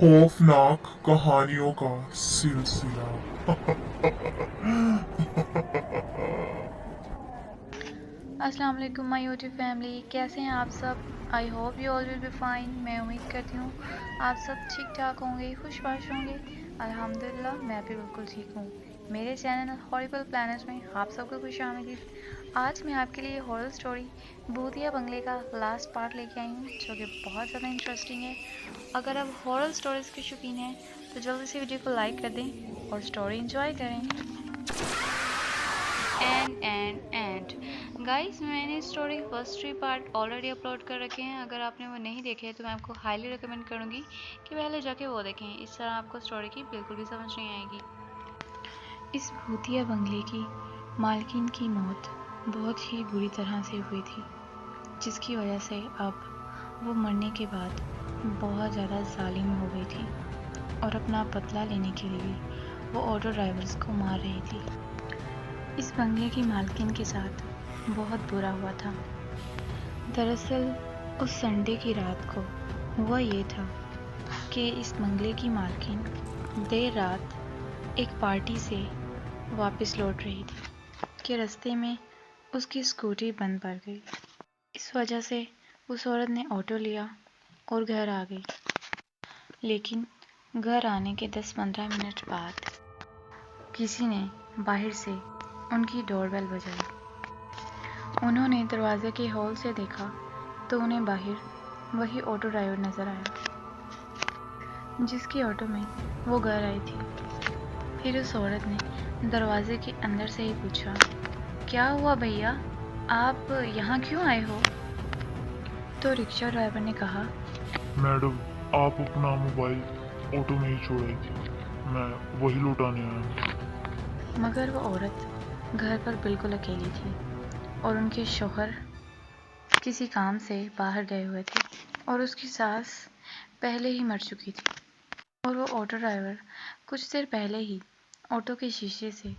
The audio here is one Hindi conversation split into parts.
खौफनाक कहानियों का सिलसिला। अस्सलाम वालेकुम माय यूट्यूब फैमिली, कैसे हैं आप सब। I hope you all will be fine. मैं उम्मीद करती हूँ आप सब ठीक ठाक होंगे, खुशबाश होंगे। अल्हम्दुलिल्लाह मैं भी बिल्कुल ठीक हूँ। मेरे चैनल हॉरिबल प्लैनेट में आप सबको खुशामदीद। आज मैं आपके लिए हॉरर स्टोरी भूतिया बंगले का लास्ट पार्ट लेके आई हूँ, जो कि बहुत ज़्यादा इंटरेस्टिंग है। अगर आप हॉरर स्टोरीज़ के शौकीन हैं तो जल्दी से वीडियो को लाइक कर दें और स्टोरी इंजॉय करें। एंड गाइस, मैंने story first 3 part already upload कर रखे हैं। अगर आपने वो नहीं देखे तो मैं आपको हाईली रिकमेंड करूँगी कि पहले जाके वो देखें। इस तरह आपको स्टोरी की बिल्कुल भी समझ नहीं आएगी। इस भूतिया बंगले की मालकिन की मौत बहुत ही बुरी तरह से हुई थी, जिसकी वजह से अब वो मरने के बाद बहुत ज़्यादा जालिम हो गई थी और अपना बदला लेने के लिए वो ऑटो ड्राइवर्स को मार रही थी। इस बंगले की मालकिन के साथ बहुत बुरा हुआ था। दरअसल उस संडे की रात को हुआ ये था कि इस बंगले की मालकिन देर रात एक पार्टी से वापस लौट रही थी कि रास्ते में उसकी स्कूटी बंद पड़ गई। इस वजह से उस औरत ने ऑटो लिया और घर आ गई। लेकिन घर आने के 10-15 मिनट बाद किसी ने बाहर से उनकी डोरबेल बजाई। उन्होंने दरवाजे के होल से देखा तो उन्हें बाहर वही ऑटो ड्राइवर नज़र आया जिसकी ऑटो में वो घर आई थी। फिर उस औरत ने दरवाजे के अंदर से ही पूछा, क्या हुआ भैया, आप यहाँ क्यों आए हो? तो रिक्शा ड्राइवर ने कहा, मैडम, आप अपना मोबाइल ऑटो में ही छोड़ आई थी, मैं वही लौटाने आया हूँ। मगर वो औरत घर पर बिल्कुल अकेली थी और उनके शौहर किसी काम से बाहर गए हुए थे और उसकी सास पहले ही मर चुकी थी। और वो ऑटो ड्राइवर कुछ देर पहले ही ऑटो के शीशे से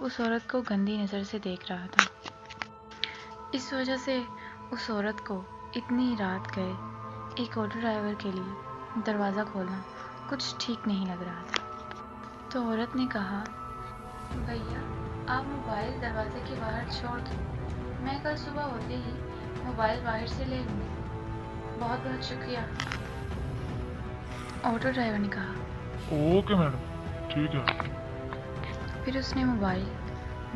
उस औरत को गंदी नज़र से देख रहा था। इस वजह से उस औरत को इतनी रात गए एक ऑटो ड्राइवर के लिए दरवाज़ा खोलना कुछ ठीक नहीं लग रहा था। तो औरत ने कहा, भैया आप मोबाइल दरवाजे के बाहर छोड़ दो, मैं कल सुबह होते ही मोबाइल बाहर से ले लूँगी। बहुत बहुत शुक्रिया। ऑटो ड्राइवर ने कहा। ओके मैडम, ठीक है। फिर उसने मोबाइल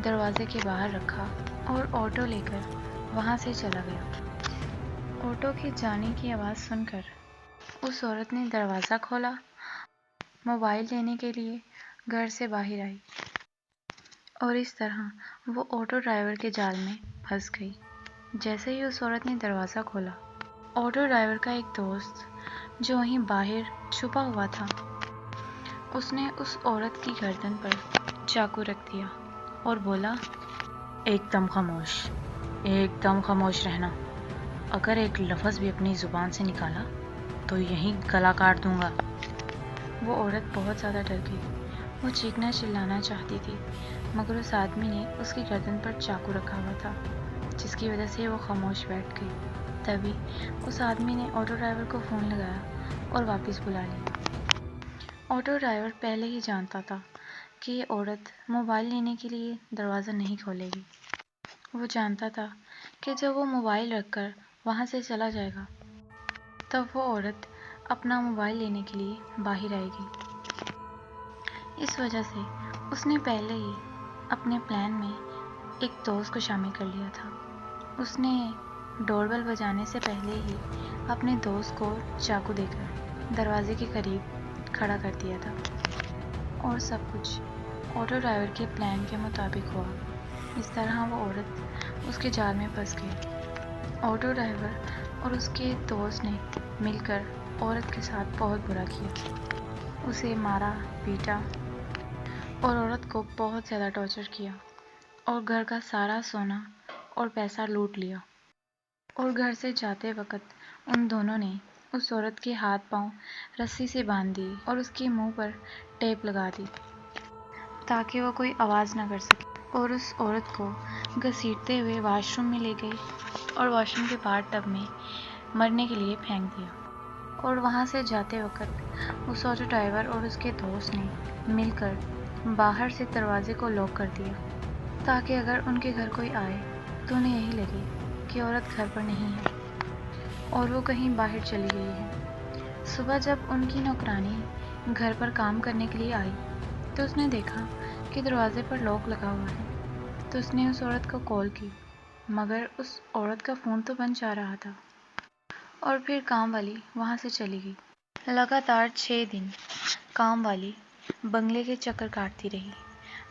दरवाजे के बाहर रखा और ऑटो लेकर वहाँ से चला गया। ऑटो के जाने की आवाज़ सुनकर उस औरत ने दरवाज़ा खोला, मोबाइल लेने के लिए घर से बाहर आई और इस तरह वो ऑटो ड्राइवर के जाल में फंस गई। जैसे ही उस औरत ने दरवाज़ा खोला, ऑटो ड्राइवर का एक दोस्त जो वहीं बाहर छुपा हुआ था, उसने उस औरत की गर्दन पर चाकू रख दिया और बोला, एकदम खामोश रहना। अगर एक लफ्ज़ भी अपनी ज़ुबान से निकाला तो यहीं गला काट दूंगा। वो औरत बहुत ज़्यादा डर गई। वो चीखना चिल्लाना चाहती थी, मगर उस आदमी ने उसकी गर्दन पर चाकू रखा हुआ था, जिसकी वजह से वो खामोश बैठ गई। तभी उस आदमी ने ऑटो ड्राइवर को फ़ोन लगाया और वापस बुला लिया। ऑटो ड्राइवर पहले ही जानता था कि ये औरत मोबाइल लेने के लिए दरवाज़ा नहीं खोलेगी। वो जानता था कि जब वो मोबाइल रखकर वहाँ से चला जाएगा, तब वो औरत अपना मोबाइल लेने के लिए बाहर आएगी। इस वजह से उसने पहले ही अपने प्लान में एक दोस्त को शामिल कर लिया था। उसने डोरबेल बजाने से पहले ही अपने दोस्त को चाकू देकर दरवाजे के करीब खड़ा कर दिया था और सब कुछ ऑटो ड्राइवर के प्लान के मुताबिक हुआ। इस तरह वो औरत उसके जाल में फंस गई। ऑटो ड्राइवर और उसके दोस्त ने मिलकर औरत के साथ बहुत बुरा किया। उसे मारा, पीटा और औरत को बहुत ज़्यादा टॉर्चर किया और घर का सारा सोना और पैसा लूट लिया। और घर से जाते वक्त उन दोनों ने उस औरत के हाथ पांव रस्सी से बांध दिए और उसके मुंह पर टेप लगा दी ताकि वो कोई आवाज़ ना कर सके। और उस औरत को घसीटते हुए वॉशरूम में ले गए और वॉशरूम के बाहर टब में मरने के लिए फेंक दिया। और वहाँ से जाते वक्त उस ऑटो ड्राइवर और उसके दोस्त ने मिलकर बाहर से दरवाजे को लॉक कर दिया, ताकि अगर उनके घर कोई आए तो उन्हें यही लगे कि औरत घर पर नहीं है और वो कहीं बाहर चली गई है। सुबह जब उनकी नौकरानी घर पर काम करने के लिए आई तो उसने देखा कि दरवाजे पर लॉक लगा हुआ है, तो उसने उस औरत को कॉल की, मगर उस औरत का फ़ोन तो बंद जा रहा था। और फिर काम वाली वहाँ से चली गई। लगातार 6 दिन काम वाली बंगले के चक्कर काटती रही,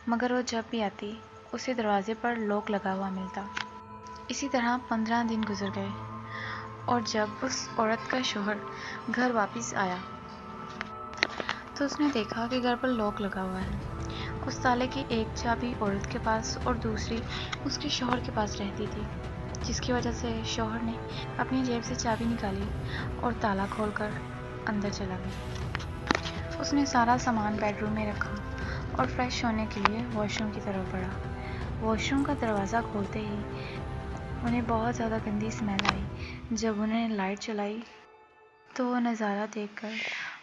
मगर वो जब भी आती उसे दरवाजे पर लॉक लगा हुआ मिलता। इसी तरह 15 दिन गुजर गए और जब उस औरत का शौहर घर वापस आया तो उसने देखा कि घर पर लॉक लगा हुआ है। उस ताले की एक चाबी औरत के पास और दूसरी उसके शौहर के पास रहती थी, जिसकी वजह से शौहर ने अपनी जेब से चाबी निकाली और ताला खोलकर अंदर चला गया। उसने सारा सामान बेडरूम में रखा और फ्रेश होने के लिए वॉशरूम की तरफ बढ़ा। वॉशरूम का दरवाज़ा खोलते ही उन्हें बहुत ज़्यादा गंदी स्मेल आई। जब उन्होंने लाइट चलाई तो वो नज़ारा देखकर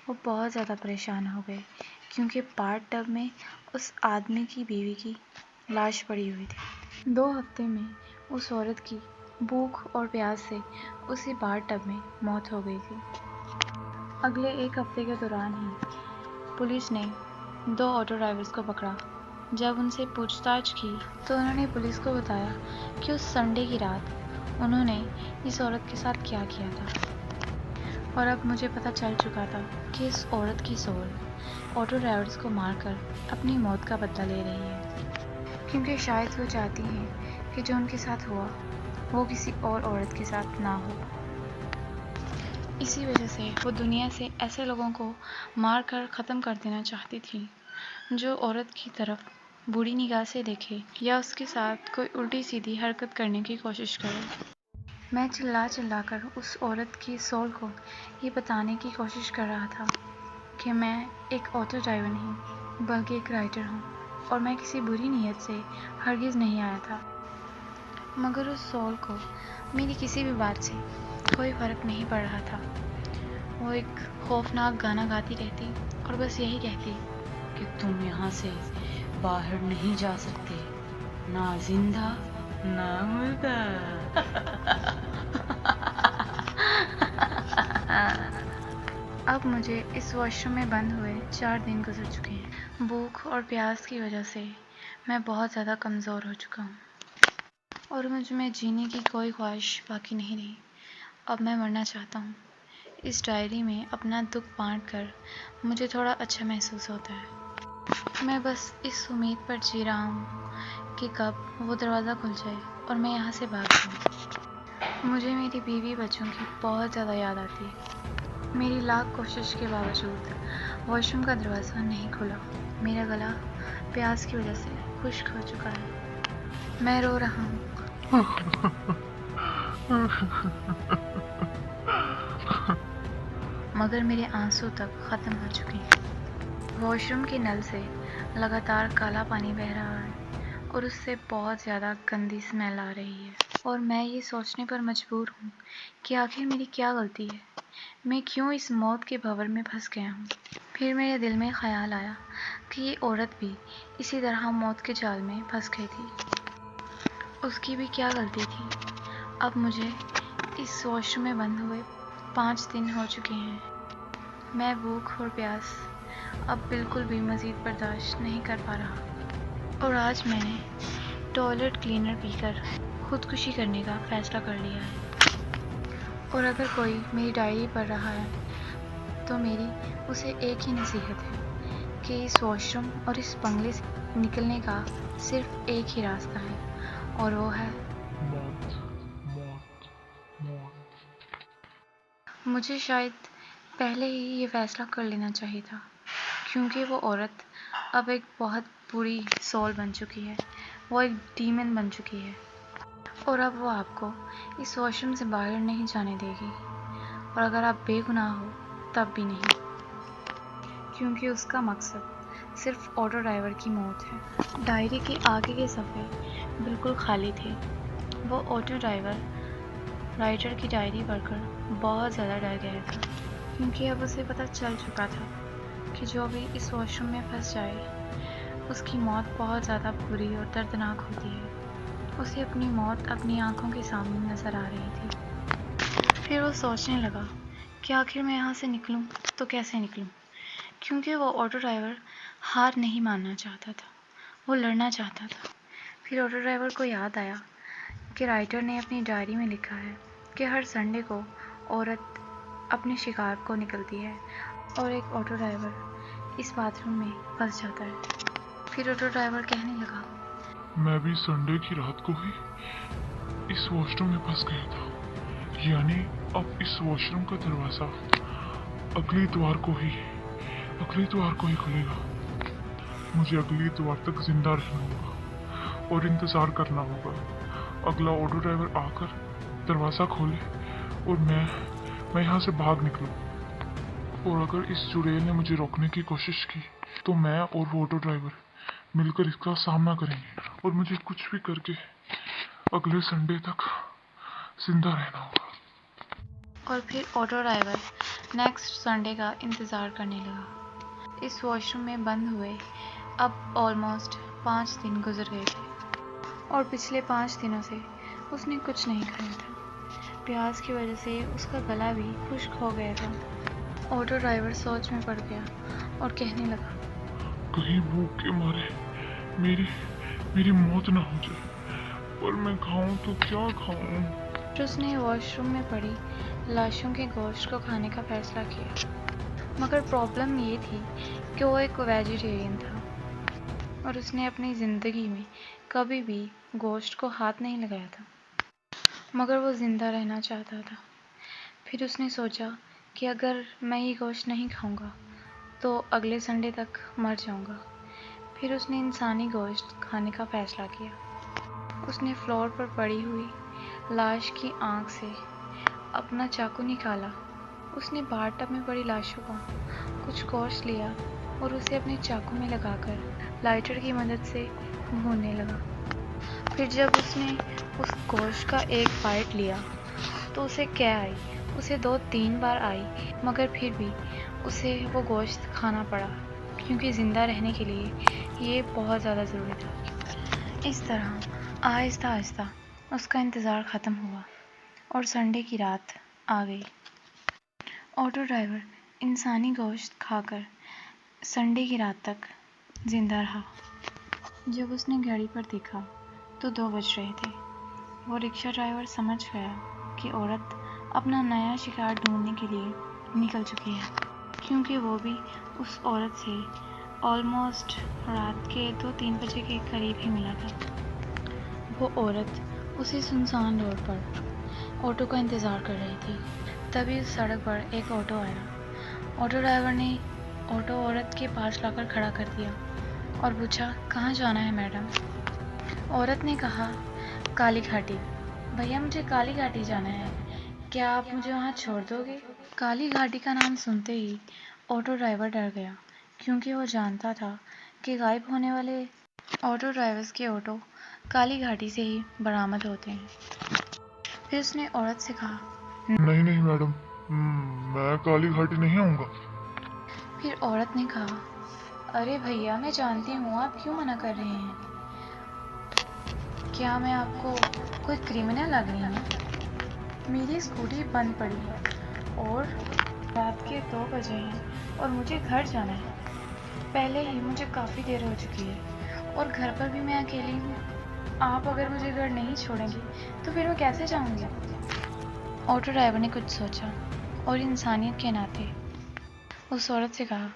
वो बहुत ज़्यादा परेशान हो गए, क्योंकि बाथ टब में उस आदमी की बीवी की लाश पड़ी हुई थी। 2 हफ्ते में उस औरत की भूख और प्यास से उसी बाथ टब में मौत हो गई थी। अगले 1 हफ्ते के दौरान ही पुलिस ने 2 ऑटो ड्राइवर्स को पकड़ा। जब उनसे पूछताछ की तो उन्होंने पुलिस को बताया कि उस संडे की रात उन्होंने इस औरत के साथ क्या किया था। और अब मुझे पता चल चुका था कि इस औरत की सोल ऑटो ड्राइवर्स को मारकर अपनी मौत का बदला ले रही है, क्योंकि शायद वो चाहती हैं कि जो उनके साथ हुआ वो किसी और औरत के साथ ना हो। इसी वजह से वो दुनिया से ऐसे लोगों को मार कर ख़त्म कर देना चाहती थी जो औरत की तरफ बुरी निगाह से देखे या उसके साथ कोई उल्टी सीधी हरकत करने की कोशिश करे। मैं चिल्ला चिल्लाकर उस औरत की सोल को ये बताने की कोशिश कर रहा था कि मैं एक ऑटो ड्राइवर नहीं बल्कि एक राइटर हूँ और मैं किसी बुरी नीयत से हरगिज़ नहीं आया था। मगर उस सोल को मेरी किसी भी बात से कोई फ़र्क नहीं पड़ रहा था। वो एक खौफनाक गाना गाती रहती और बस यही कहती कि तुम यहाँ से बाहर नहीं जा सकते, ना जिंदा ना मुर्दा। अब मुझे इस वॉशरूम में बंद हुए 4 दिन गुजर चुके हैं। भूख और प्यास की वजह से मैं बहुत ज़्यादा कमज़ोर हो चुका हूँ और मुझ में जीने की कोई ख्वाहिश बाकी नहीं रही। अब मैं मरना चाहता हूँ। इस डायरी में अपना दुख बांट कर मुझे थोड़ा अच्छा महसूस होता है। मैं बस इस उम्मीद पर जी रहा हूँ कि कब वो दरवाज़ा खुल जाए और मैं यहाँ से भाग जाऊँ। मुझे मेरी बीवी बच्चों की बहुत ज़्यादा याद आती है। मेरी लाख कोशिश के बावजूद वॉशरूम का दरवाज़ा नहीं खुला। मेरा गला प्यास की वजह से खुश्क हो चुका है। मैं रो रहा हूँ। मगर मेरे आंसू तक ख़त्म हो चुके हैं। वॉशरूम के नल से लगातार काला पानी बह रहा है और उससे बहुत ज़्यादा गंदी स्मेल आ रही है और मैं ये सोचने पर मजबूर हूँ कि आखिर मेरी क्या गलती है, मैं क्यों इस मौत के भंवर में फंस गया हूँ। फिर मेरे दिल में ख़्याल आया कि ये औरत भी इसी तरह मौत के जाल में फंस गई थी, उसकी भी क्या गलती थी। अब मुझे इस वॉशरूम में बंद हुए 5 दिन हो चुके हैं। मैं भूख और प्यास अब बिल्कुल भी मज़ीद बर्दाश्त नहीं कर पा रहा और आज मैंने टॉयलेट क्लीनर पीकर खुदकुशी करने का फ़ैसला कर लिया है। और अगर कोई मेरी डायरी पढ़ रहा है तो मेरी उसे एक ही नसीहत है कि इस वॉशरूम और इस बंगले से निकलने का सिर्फ एक ही रास्ता है और वो है मौत मौत मौत। मुझे शायद पहले ही ये फ़ैसला कर लेना चाहिए था, क्योंकि वो औरत अब एक बहुत बुरी सोल बन चुकी है। वो एक डीमन बन चुकी है और अब वो आपको इस वॉशरूम से बाहर नहीं जाने देगी, और अगर आप बेगुनाह हो तब भी नहीं, क्योंकि उसका मकसद सिर्फ ऑटो ड्राइवर की मौत है। डायरी के आगे के सफ़े बिल्कुल खाली थे। वो ऑटो ड्राइवर राइटर की डायरी पढ़कर बहुत ज़्यादा डर गया था। क्योंकि अब उसे पता चल चुका था कि जो भी इस वॉशरूम में फंस जाए उसकी मौत बहुत ज़्यादा बुरी और दर्दनाक होती है। उसे अपनी मौत अपनी आंखों के सामने नज़र आ रही थी। फिर वो सोचने लगा कि आखिर मैं यहाँ से निकलूँ तो कैसे निकलूँ, क्योंकि वो ऑटो ड्राइवर हार नहीं मानना चाहता था, वो लड़ना चाहता था। फिर ऑटो ड्राइवर को याद आया कि राइटर ने अपनी डायरी में लिखा है कि हर संडे को औरत अपने शिकार को निकलती है और एक ऑटो ड्राइवर इस बाथरूम में फंस जाता है। फिर ऑटो ड्राइवर कहने लगा, मैं भी संडे की रात को ही इस वॉशरूम में फंस गया था, यानी अब इस वॉशरूम का दरवाज़ा अगले इतवार को ही खुलेगा। मुझे अगले इतवार तक जिंदा रहना होगा और इंतज़ार करना होगा अगला ऑटो ड्राइवर आकर दरवाज़ा खोले और मैं यहाँ से भाग निकलूँ। और अगर इस चुड़ैल ने मुझे रोकने की कोशिश की तो मैं और वो ऑटो ड्राइवर मिलकर इसका सामना करेंगे और मुझे कुछ भी करके अगले संडे तक जिंदा रहना होगा। और फिर ऑटो ड्राइवर नेक्स्ट संडे का इंतज़ार करने लगा। इस वॉशरूम में बंद हुए अब ऑलमोस्ट 5 दिन गुजर गए थे और पिछले 5 दिनों से उसने कुछ नहीं खाया था। प्यास की वजह से उसका गला भी खुश्क हो गया था। ऑटो ड्राइवर सोच में पड़ गया और कहने लगा, कहीं भूख के मारे मेरी मौत ना हो जाए, पर मैं खाऊं तो क्या खाऊं। फिर उसने वॉशरूम में पड़ी लाशों के गोश्त को खाने का फैसला किया। मगर प्रॉब्लम ये थी कि वो एक वेजिटेरियन था और उसने अपनी ज़िंदगी में कभी भी गोश्त को हाथ नहीं लगाया था, मगर वो ज़िंदा रहना चाहता था। फिर उसने सोचा कि अगर मैं ये गोश्त नहीं खाऊंगा तो अगले संडे तक मर जाऊंगा। फिर उसने इंसानी गोश्त खाने का फैसला किया। उसने फ्लोर पर पड़ी हुई लाश की आंख से अपना चाकू निकाला। उसने बाथटब में पड़ी लाशों का कुछ गोश्त लिया और उसे अपने चाकू में लगाकर लाइटर की मदद से भूनने लगा। फिर जब उसने उस गोश्त का एक बाइट लिया तो उसे कै आई। उसे 2-3 बार आई, मगर फिर भी उसे वो गोश्त खाना पड़ा क्योंकि ज़िंदा रहने के लिए ये बहुत ज़्यादा ज़रूरी था। इस तरह आहिस्ता आहिस्ता उसका इंतज़ार ख़त्म हुआ और संडे की रात आ गई। ऑटो ड्राइवर इंसानी गोश्त खाकर संडे की रात तक ज़िंदा रहा। जब उसने घड़ी पर देखा तो 2 बज रहे थे। वो रिक्शा ड्राइवर समझ गया कि औरत अपना नया शिकार ढूंढने के लिए निकल चुकी है, क्योंकि वो भी उस औरत से ऑलमोस्ट रात के 2-3 बजे के करीब ही मिला था। वो औरत उसी सुनसान रोड पर ऑटो का इंतज़ार कर रही थी। तभी उस सड़क पर एक ऑटो आया। ऑटो ड्राइवर ने ऑटो औरत के पास लाकर खड़ा कर दिया और पूछा, कहाँ जाना है मैडम? औरत ने कहा, काली घाटी। भैया मुझे काली घाटी जाना है, क्या आप मुझे वहाँ छोड़ दोगे? काली घाटी का नाम सुनते ही ऑटो ड्राइवर डर गया, क्योंकि वो जानता था कि गायब होने वाले ऑटो ड्राइवर्स के ऑटो काली घाटी से ही बरामद होते हैं। फिर उसने औरत से कहा, नहीं मैडम, मैं काली घाटी नहीं आऊँगा। फिर औरत ने कहा, अरे भैया मैं जानती हूँ आप क्यों मना कर रहे हैं। क्या मैं आपको कोई क्रिमिनल लग रही हूँ? मेरी स्कूटी बंद पड़ी है और रात के 2 बजे हैं और मुझे घर जाना है। पहले ही मुझे काफ़ी देर हो चुकी है और घर पर भी मैं अकेली हूँ। आप अगर मुझे घर नहीं छोड़ेंगे तो फिर मैं कैसे जाऊँगी? ऑटो ड्राइवर ने कुछ सोचा और इंसानियत के नाते उस औरत से कहा,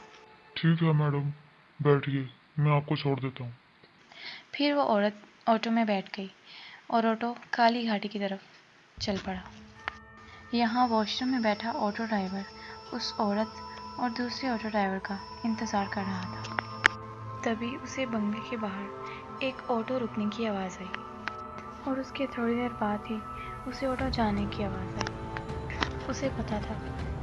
ठीक है मैडम, बैठिए, मैं आपको छोड़ देता हूँ। फिर वो औरत ऑटो में बैठ गई और ऑटो काली घाटी की तरफ चल पड़ा। यहाँ वॉशरूम में बैठा ऑटो ड्राइवर उस औरत और दूसरे ऑटो ड्राइवर का इंतज़ार कर रहा था। तभी उसे बंगले के बाहर एक ऑटो रुकने की आवाज़ आई और उसके थोड़ी देर बाद ही उसे ऑटो जाने की आवाज़ आई। उसे पता था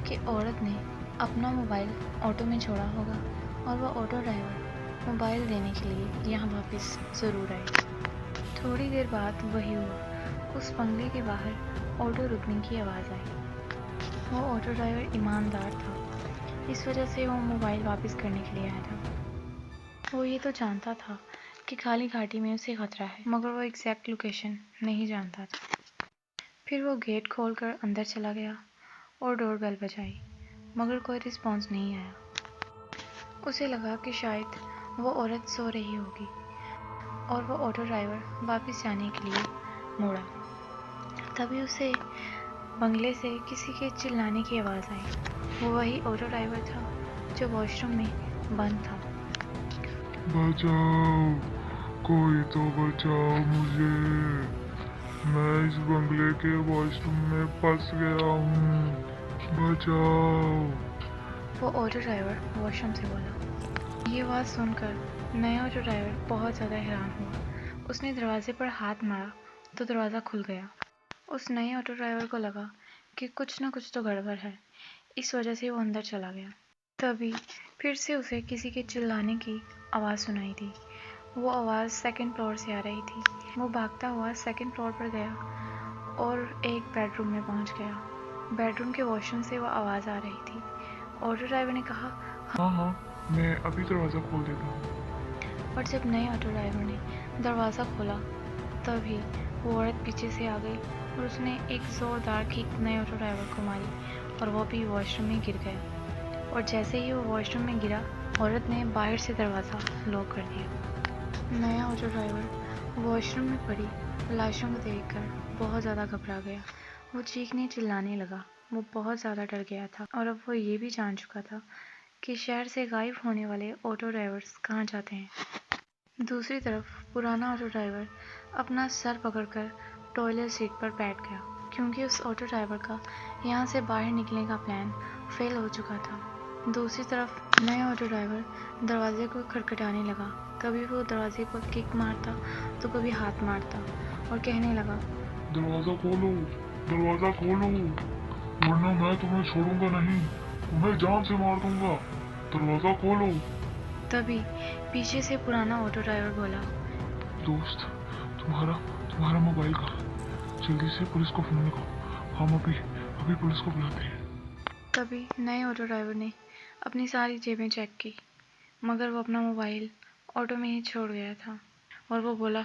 कि औरत ने अपना मोबाइल ऑटो में छोड़ा होगा और वह ऑटो ड्राइवर मोबाइल देने के लिए यहाँ वापस ज़रूर आए। थोड़ी देर बाद वही हुआ। उस बंगले के बाहर ऑटो रुकने की आवाज़ आई। वो ऑटो ड्राइवर ईमानदार था, इस वजह से वो मोबाइल वापस करने के लिए आया था। वो ये तो जानता था कि काली घाटी में उसे खतरा है, मगर वो एग्जैक्ट लोकेशन नहीं जानता था। फिर वो गेट खोलकर अंदर चला गया और डोरबेल बजाई, मगर कोई रिस्पॉन्स नहीं आया। उसे लगा कि शायद वो औरत सो रही होगी और वो ऑटो ड्राइवर वापस जाने के लिए मुड़ा। तभी उसे बंगले से किसी के चिल्लाने की आवाज़ आई। वो वही ऑटो ड्राइवर था जो वॉशरूम में बंद था। बचाओ, कोई तो बचाओ मुझे, मैं इस बंगले के वॉशरूम में फंस गया हूँ, बचाओ। वो ऑटो ड्राइवर वॉशरूम से बोला। ये आवाज़ सुनकर नया ऑटो ड्राइवर बहुत ज़्यादा हैरान हुआ। उसने दरवाजे पर हाथ मारा तो दरवाज़ा खुल गया। उस नए ऑटो ड्राइवर को लगा कि कुछ ना कुछ तो गड़बड़ है, इस वजह से वो अंदर चला गया। तभी फिर से उसे किसी के चिल्लाने की आवाज़ सुनाई दी। वो आवाज़ सेकंड फ्लोर से आ रही थी। वो भागता हुआ सेकंड फ्लोर पर गया और एक बेडरूम में पहुंच गया। बेडरूम के वॉशरूम से वो आवाज़ आ रही थी। ऑटो ड्राइवर ने कहा, हाँ हाँ, मैं अभी दरवाज़ा खोल देता हूँ। और जब नए ऑटो ड्राइवर ने दरवाज़ा खोला तभी वो औरत पीछे से आ गई और उसने एक ज़ोरदार किक नए ऑटो ड्राइवर को मारी और वो भी वॉशरूम में गिर गया। और जैसे ही वो वॉशरूम में गिरा, औरत ने बाहर से दरवाज़ा लॉक कर दिया। नया ऑटो ड्राइवर वॉशरूम में पड़ी लाशों को देखकर बहुत ज़्यादा घबरा गया। वो चीखने चिल्लाने लगा। वो बहुत ज़्यादा डर गया था और अब वो ये भी जान चुका था कि शहर से गायब होने वाले ऑटो ड्राइवर्स कहाँ जाते हैं। दूसरी तरफ पुराना ऑटो ड्राइवर अपना सर पकड़कर टॉयलेट सीट पर बैठ गया, क्योंकि उस ऑटो ड्राइवर का यहाँ से बाहर निकलने का प्लान फेल हो चुका था। दूसरी तरफ नया ऑटो ड्राइवर दरवाजे को खटखटाने लगा। कभी वो दरवाजे पर किक मारता तो कभी हाथ मारता और कहने लगा, दरवाज़ा खोलो, दरवाज़ा खोलो, वरना मैं तुम्हें छोड़ूंगा नहीं, तुम्हें जान से मार दूंगा, दरवाज़ा खोलो। तभी पीछे से पुराना ऑटो ड्राइवर बोला, दोस्त, तुम्हारा मोबाइल कहाँ? जल्दी से पुलिस को फोन लगाओ, हम अभी पुलिस को बुलाते हैं। तभी नए ऑटो ड्राइवर ने अपनी सारी जेबें चेक की, मगर वो अपना मोबाइल ऑटो में ही छोड़ गया था और वो बोला,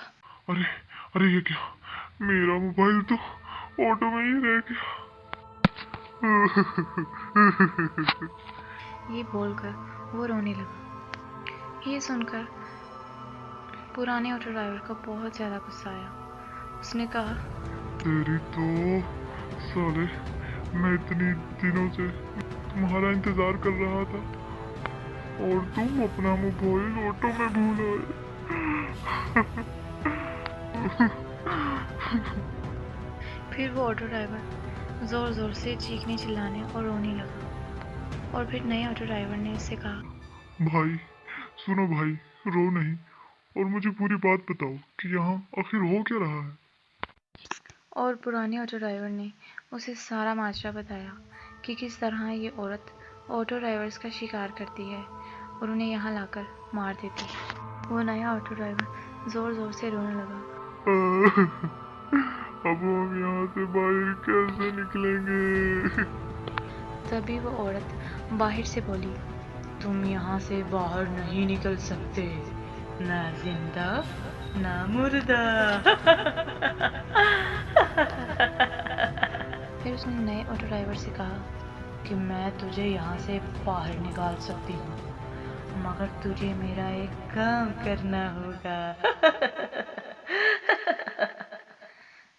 अरे ये क्या, मेरा मोबाइल तो ऑटो में ही रह गया। ये बोलकर वो रोने लगा। ये सुनकर पुराने ऑटो ड्राइवर को बहुत ज़्यादा गुस्सा आया। उसने कहा, तेरी तो साले, मैं इतनी दिनों से तुम्हारा इंतजार कर रहा था और तुम अपना मोबाइल ऑटो में भूल आए। फिर वो ऑटो ड्राइवर ज़ोर ज़ोर से चीखने चिल्लाने और रोने लगा। और फिर नए ऑटो ड्राइवर ने उससे कहा, भाई सुनो भाई, रो नहीं और मुझे पूरी बात बताओ कि यहाँ आखिर हो क्या रहा है। और पुराने ऑटो ड्राइवर ने उसे सारा माजरा बताया कि किस तरह ये औरत ऑटो ड्राइवर्स का शिकार करती है और उन्हें यहाँ लाकर मार देती है। वो नया ऑटो ड्राइवर ज़ोर ज़ोर से रोने लगा। अब हम यहाँ से बाहर कैसे निकलेंगे? तभी वो औरत बाहर से बोली, तुम यहाँ से बाहर नहीं निकल सकते, ना जिंदा ना मुर्दा। फिर उसने नए ऑटो ड्राइवर से कहा कि मैं तुझे यहाँ से बाहर निकाल सकती हूँ, मगर तुझे मेरा एक काम करना होगा।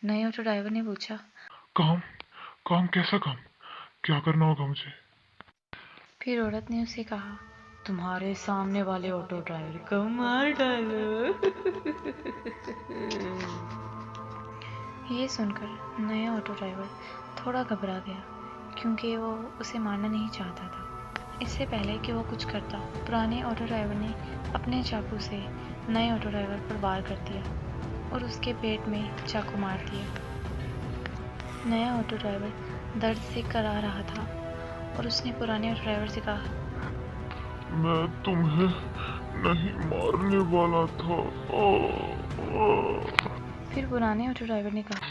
नए ऑटो ड्राइवर ने पूछा, काम कैसा काम? क्या करना होगा मुझे? फिर औरत ने उसे कहा, तुम्हारे सामने वाले ऑटो ड्राइवर को मार डालो। ये सुनकर नया ऑटो ड्राइवर थोड़ा घबरा गया, क्योंकि वो उसे मारना नहीं चाहता था। इससे पहले कि वो कुछ करता, पुराने ऑटो ड्राइवर ने अपने चाकू से नए ऑटो ड्राइवर पर वार कर दिया और उसके पेट में चाकू मार दिया। नया ऑटो ड्राइवर दर्द से करा रहा था और उसने पुराने ऑटो ड्राइवर से कहा, मैं तुम्हें नहीं मारने वाला था। फिर पुराने ऑटो ड्राइवर ने कहा,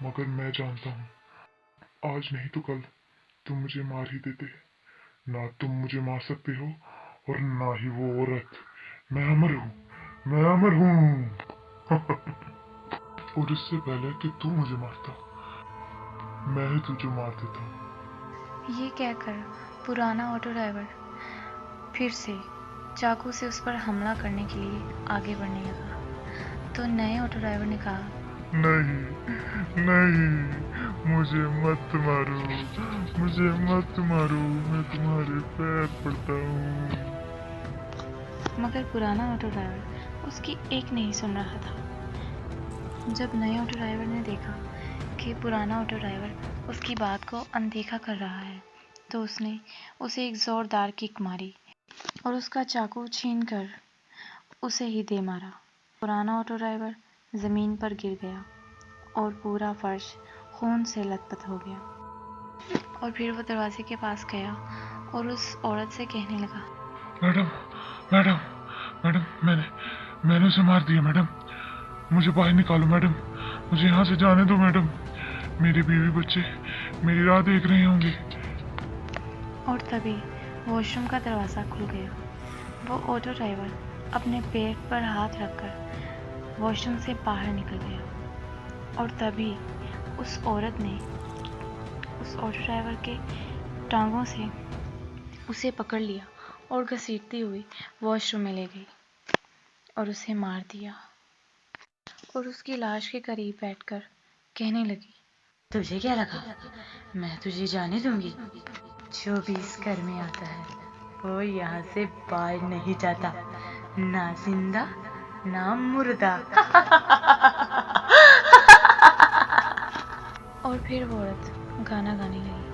मगर मैं जानता हूँ, आज नहीं तो कल तुम मुझे मार ही देते। ना तुम मुझे मार सकते हो और ना ही वो औरत। मैं अमर हूँ, मैं अमर हूँ। और इससे पहले कि तू मुझे मारता, मैं ही तुझे मार देता। ये कहकर पुराना ऑटो ड्राइवर फिर से चाकू से उस पर हमला करने के लिए आगे बढ़ने लगा। तो नए ऑटो ड्राइवर ने कहा, नहीं नहीं, मुझे मत मारो, मुझे मत मारो, मैं तुम्हारे पैर पड़ता हूँ। मगर पुराना ऑटो ड्राइवर उसकी एक नहीं सुन रहा था। जब नए ऑटो ड्राइवर ने देखा कि पुराना ऑटो ड्राइवर उसकी बात को अनदेखा कर रहा है, तो उसने उसे एक जोरदार किक मारी और उसका चाकू छीनकर उसे ही दे मारा। पुराना ऑटो ड्राइवर जमीन पर गिर गया और पूरा फर्श खून से लथपथ हो गया। और फिर वो दरवाजे के पास गया और उस औरत से कहने लगा, मैडम मैडम मैडम, मैंने उसे मार दिया मैडम। मुझे बाहर निकालो मैडम, मुझे यहाँ से जाने दो मैडम। मेरी बीवी बच्चे मेरी राह देख रहे होंगे। और तभी वॉशरूम का दरवाज़ा खुल गया। वो ऑटो ड्राइवर अपने पेट पर हाथ रखकर वॉशरूम से बाहर निकल गया। और तभी उस औरत ने उस ऑटो ड्राइवर के टांगों से उसे पकड़ लिया और घसीटती हुई वॉशरूम में ले गई और उसे मार दिया। और उसकी लाश के करीब बैठकर कहने लगी, तुझे क्या लगा मैं तुझे जाने दूंगी? जो भी इस घर में आता है वो यहाँ से बाहर नहीं जाता, ना जिंदा ना मुर्दा। और फिर वो औरत गाना गाने लगी,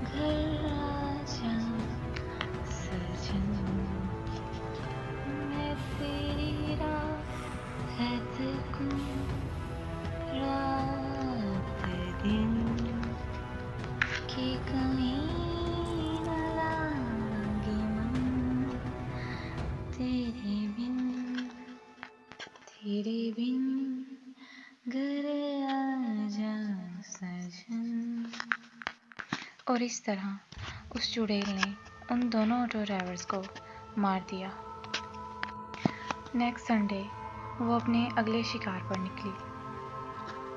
घर आजा सजन, मैं तेरी राहत को रात दिन कि कहीं न लागे मन, तेरे बिन घर आजा सजन। और इस तरह उस चुड़ैल ने उन दोनों ऑटो ड्राइवर्स को मार दिया। नेक्स्ट संडे वो अपने अगले शिकार पर निकली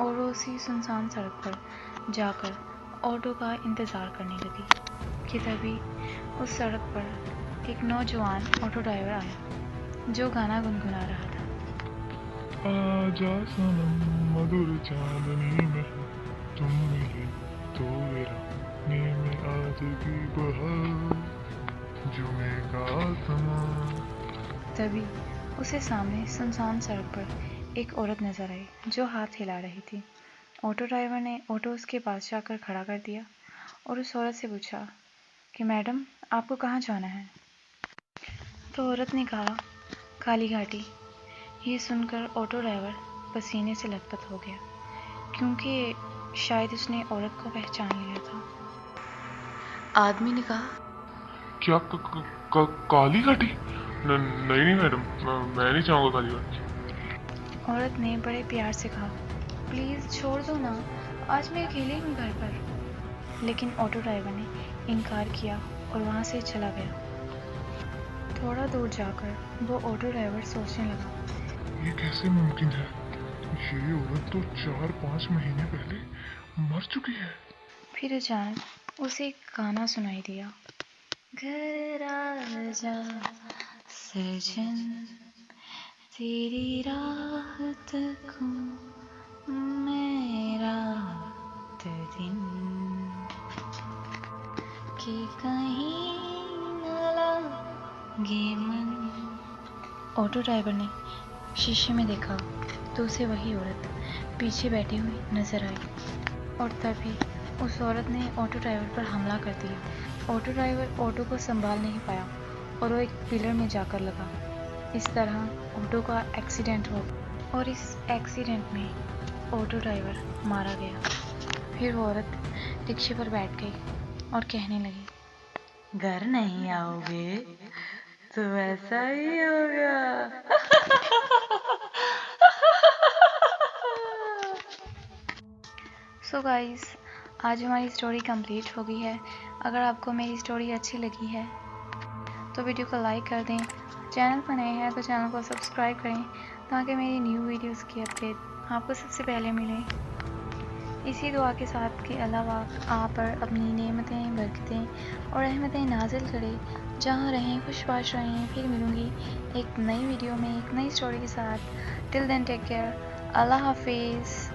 और वो उसी सुनसान सड़क पर जाकर ऑटो का इंतज़ार करने लगी कि तभी उस सड़क पर एक नौजवान ऑटो ड्राइवर आया जो गाना गुनगुना रहा था। आजा सनम मधुर चांदनी में, तुम मिले तो मेरा नीम आज की बहार, झूमेगा आसमां। तभी उसे सामने सुनसान सड़क पर एक औरत नजर आई जो हाथ हिला रही थी। ऑटो ड्राइवर ने ऑटो उसके पास जाकर खड़ा कर दिया और उस औरत से पूछा कि मैडम, आपको कहाँ जाना है? तो औरत ने कहा, काली घाटी। ये सुनकर ऑटो ड्राइवर पसीने से लथपथ हो गया क्योंकि शायद उसने औरत को पहचान लिया था। आदमी ने कहा, क्या काली घाटी? नहीं नहीं मैडम, मैं नहीं चाहूँगा काली घाटी। औरत ने बड़े प्यार से कहा, प्लीज़ छोड़ दो ना, आज मैं अकेले हूँ घर पर। लेकिन ऑटो ड्राइवर ने इनकार किया और वहाँ से चला गया। थोड़ा दूर जाकर वो ऑटो ड्राइवर सोचने लगा, ये कैसे मुमकिन है? ये औरत तो 4-5 महीने पहले मर चुकी है। फिर अचानक उसे एक गाना सुनाई दिया, घर आजा सजन, तेरी राहत को मैं रात दिन कि कहीं न लगे मन। ऑटो ड्राइवर ने शीशे में देखा तो उसे वही औरत पीछे बैठी हुई नजर आई और तभी उस औरत ने ऑटो ड्राइवर पर हमला कर दिया। ऑटो ड्राइवर ऑटो को संभाल नहीं पाया और वो एक पिलर में जाकर लगा। इस तरह ऑटो का एक्सीडेंट हो गया और इस एक्सीडेंट में ऑटो ड्राइवर मारा गया। फिर वो औरत रिक्शे पर बैठ गई और कहने लगी, घर नहीं आओगे तो ऐसा ही होगा। सो गाइस, आज हमारी स्टोरी कंप्लीट हो गई है। अगर आपको मेरी स्टोरी अच्छी लगी है तो वीडियो को लाइक कर दें। चैनल पर नए हैं तो चैनल को सब्सक्राइब करें ताकि मेरी न्यू वीडियोस की अपडेट आपको सबसे पहले मिले। इसी दुआ के साथ के अलावा आप पर अपनी नेमतें, बरकतें और रहमतें नाजिल करे। जहाँ रहें खुशबाश रहें। फिर मिलूँगी एक नई वीडियो में एक नई स्टोरी के साथ। Till then take care. अल्लाह हाफिज़।